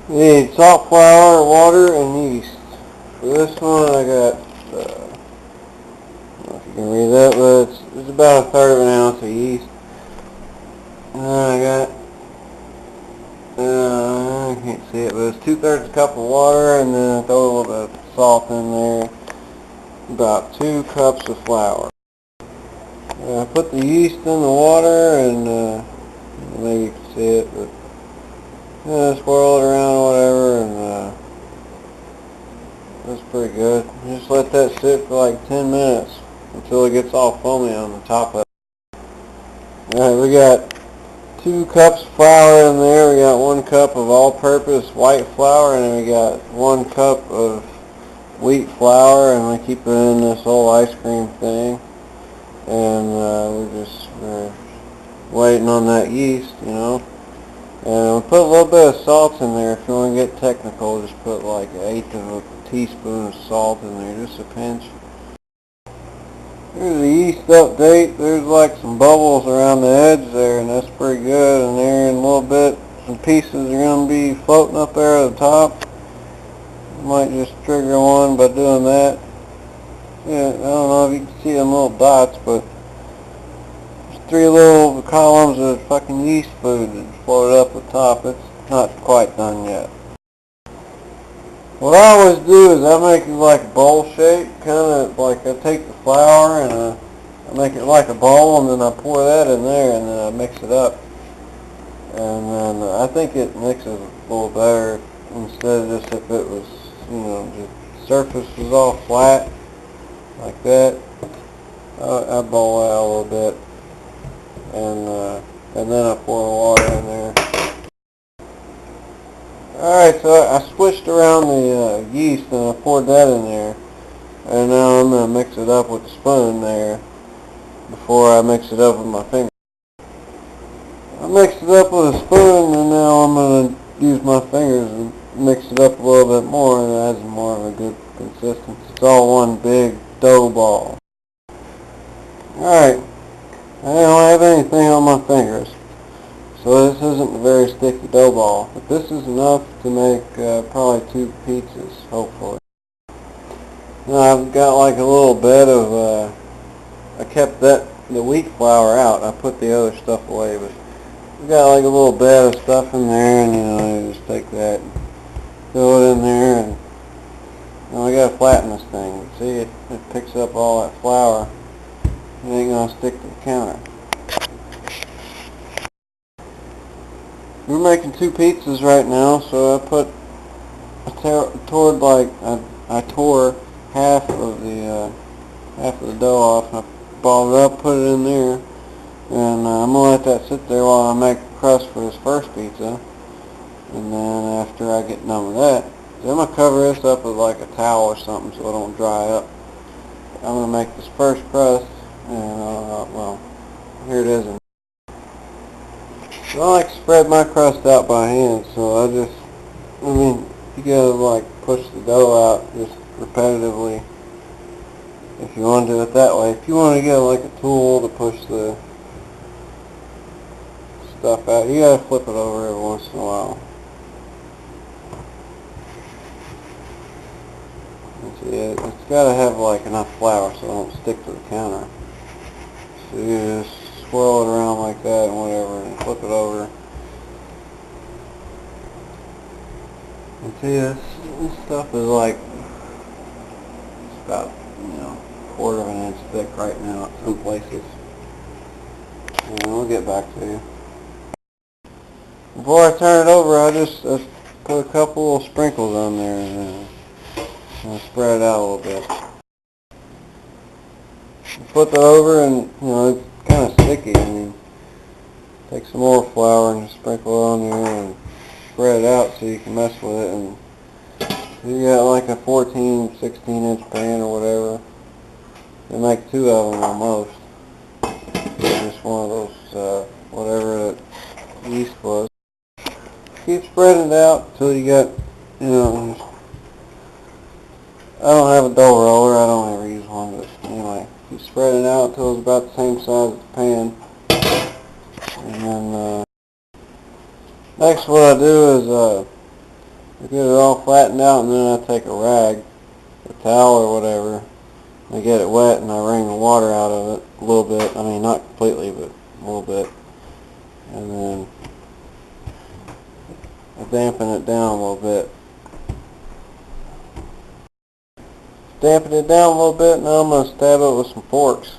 You need salt, flour, water, and yeast. For this one, I got, I don't know if you can read that, but it's about a third of an ounce of yeast. And then I got, I can't see it, but it's 2/3 a cup of water, and then I throw a little bit of salt in there. About 2 cups of flour. I put the yeast in the water, and maybe you can see it, but swirl it around or whatever, and that's pretty good. Just let that sit for like 10 minutes until it gets all foamy on the top of it. Alright, we got 2 cups of flour in there. We got 1 cup of all-purpose white flour, and then we got 1 cup of wheat flour, and we keep it in this old ice cream thing. And we're waiting on that yeast, you know. And we put a little bit of salt in there. If you want to get technical, just put like 1/8 of a teaspoon of salt in there, just a pinch. Here's the yeast update. There's like some bubbles around the edge there, and that's pretty good. And there in a little bit, some pieces are going to be floating up there at the top. You might just trigger one by doing that. Yeah, I don't know if you can see them little dots, but there's 3 little columns of fucking yeast food that floated up the top. It's not quite done yet. What I always do is I make it like a bowl shape, kind of like I take the flour and I make it like a bowl, and then I pour that in there, and then I mix it up. And then I think it mixes a little better instead of just if it was, you know, the surface was all flat like that. I bowl that a little bit, and then I pour the water in there. Alright, so I switched around the yeast, and I poured that in there, and now I'm going to mix it up with the spoon there before I mix it up with my finger. I mixed it up with a spoon, and now I'm going to use my fingers and mix it up a little bit more, and it has more of a good consistency. It's all one big dough ball. Alright, I don't have anything on my fingers, so this isn't a very sticky dough ball, but this is enough to make probably 2 pizzas, hopefully. Now I've got like a little bit of, I kept the wheat flour out. I put the other stuff away, but we got like a little bit of stuff in there, and you know, you just take that and throw it in there, and you know, I gotta flatten this thing. See, it picks up all that flour. It ain't gonna stick to the counter. We're making 2 pizzas right now, so I tore half of the dough off, and I balled it up, put it in there, and I'm gonna let that sit there while I make the crust for this first pizza. And then after I get done with that, I'm gonna cover this up with like a towel or something so it don't dry up. I'm gonna make this first crust, and well, here it is. I like to spread my crust out by hand, so you gotta like push the dough out just repetitively if you want to do it that way. If you want to get like a tool to push the stuff out, you gotta flip it over every once in a while. See, it's gotta have like enough flour so it don't stick to the counter. So you just swirl it around like that and whatever, and flip it over. And see, this stuff is like, it's about, you know, 1/4 of an inch thick right now at some places. And we'll get back to you. Before I turn it over, I just put a couple of sprinkles on there, and spread it out a little bit. Flip it over, and you know, it's kind of sticky. I mean, take some more flour and sprinkle it on there and spread it out so you can mess with it. And you got like a 14, 16 inch pan or whatever. You make 2 of them almost. Just one of those, whatever that yeast was. Keep spreading it out until you got, you know, I don't have a dough roller, I don't ever use one, but anyway, keep spreading it out until it's about the same size as the pan. And then, next what I do is, I get it all flattened out, and then I take a rag, a towel or whatever, I get it wet and I wring the water out of it a little bit. I mean, not completely, but a little bit. And then I dampen it down a little bit. Dampen it down a little bit, now I'm going to stab it with some forks.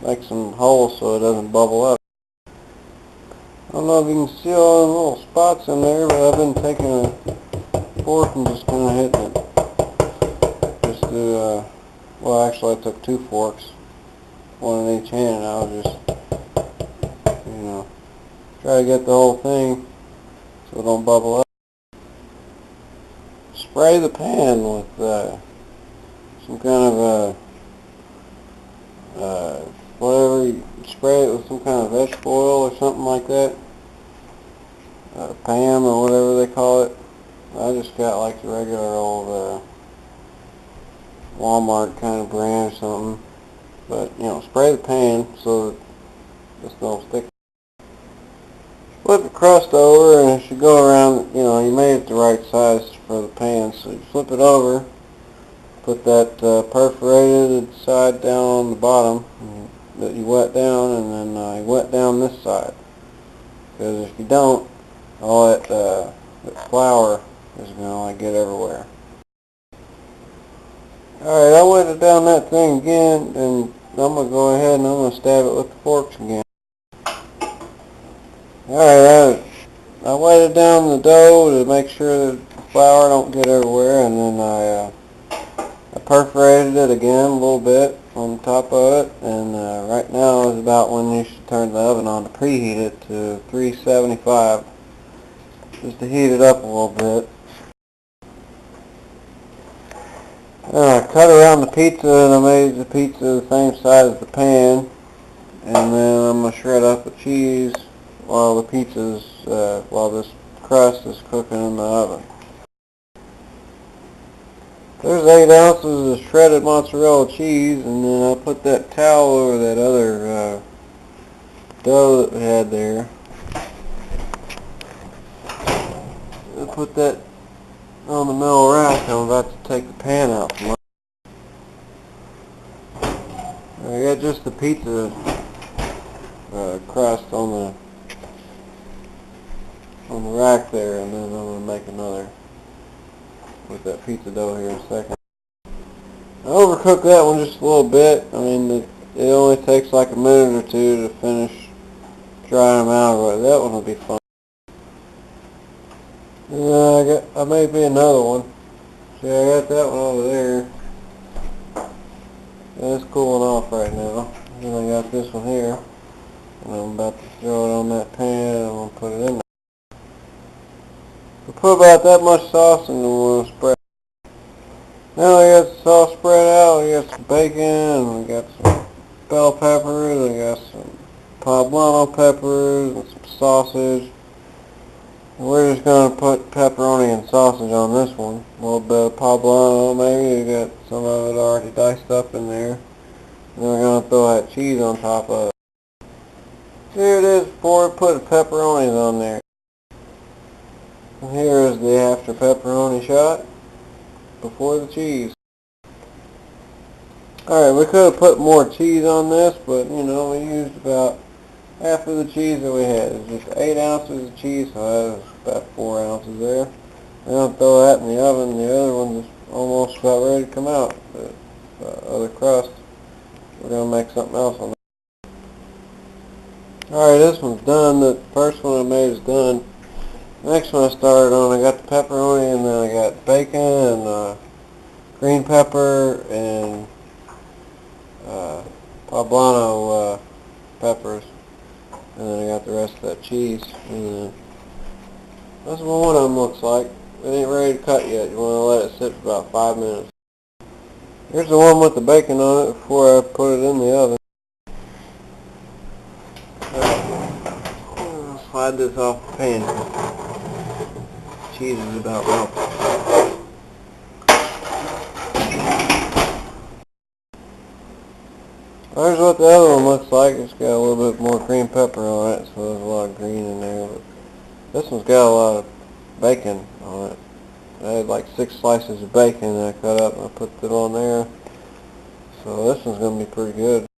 Make some holes so it doesn't bubble up. I don't know if you can see all the little spots in there, but I've been taking a fork and just kind of hitting it. Just do, well, actually I took 2 forks, one in each hand, and I was just, try to get the whole thing so it don't bubble up. Spray the pan with some kind of whatever, you spray it with some kind of vegetable oil or something like that. Pam or whatever they call it. I just got like the regular old Walmart kind of brand or something. But, spray the pan so that this don't stick. Flip the crust over and it should go around, you made it the right size for the pan. So you flip it over, put that perforated side down on the bottom that you wet down, and then you wet down this side. Because if you don't, all that flour is going to get everywhere. Alright, I wetted down that thing again, and I'm going to go ahead and I'm going to stab it with the forks again. Alright, I wetted down the dough to make sure that the flour don't get everywhere, and then I perforated it again a little bit on top of it, and right now is about when you should turn the oven on to preheat it to 375, just to heat it up a little bit. I cut around the pizza, and I made the pizza the same size as the pan, and then I'm going to shred up the cheese while while this crust is cooking in the oven. There's 8 ounces of shredded mozzarella cheese, and then I put that towel over that other dough that we had there. I put that on the middle rack. I'm about to take the pan out from under. I got just the pizza crust on the rack there, and then I'm going to make another with that pizza dough here in a second. I overcooked that one just a little bit. I mean, it only takes like a minute or two to finish drying them out, but that one will be fun. And I made me another one. See, I got that one over there. And it's cooling off right now. And then I got this one here, and I'm about to throw it on that pan, and I'm going to put it in there. We'll put about that much sauce, and then we'll spread. Now I got the sauce spread out. We got some bacon, and we got some bell peppers, we got some poblano peppers, and some sausage. And we're just going to put pepperoni and sausage on this one. A little bit of poblano maybe. We got some of it already diced up in there. And then we're going to throw that cheese on top of it. Here it is before we put the pepperonis on there. And here is the after pepperoni shot before the cheese. Alright, we could have put more cheese on this, but we used about half of the cheese that we had. It's just 8 ounces of cheese, so that was about 4 ounces there. I'm going to throw that in the oven. The other one's almost about ready to come out. The other crust, we're going to make something else on that. Alright, this one's done. The first one I made is done. Next one I started on, I got the pepperoni, and then I got bacon and green pepper and poblano peppers, and then I got the rest of that cheese. And that's what one of them looks like. It ain't ready to cut yet. You want to let it sit for about 5 minutes. Here's the one with the bacon on it before I put it in the oven. I'll slide this off the pan. Cheese is about melted. There's what the other one looks like. It's got a little bit more green pepper on it, so there's a lot of green in there. But this one's got a lot of bacon on it. I had like 6 slices of bacon that I cut up and I put them on there. So this one's going to be pretty good.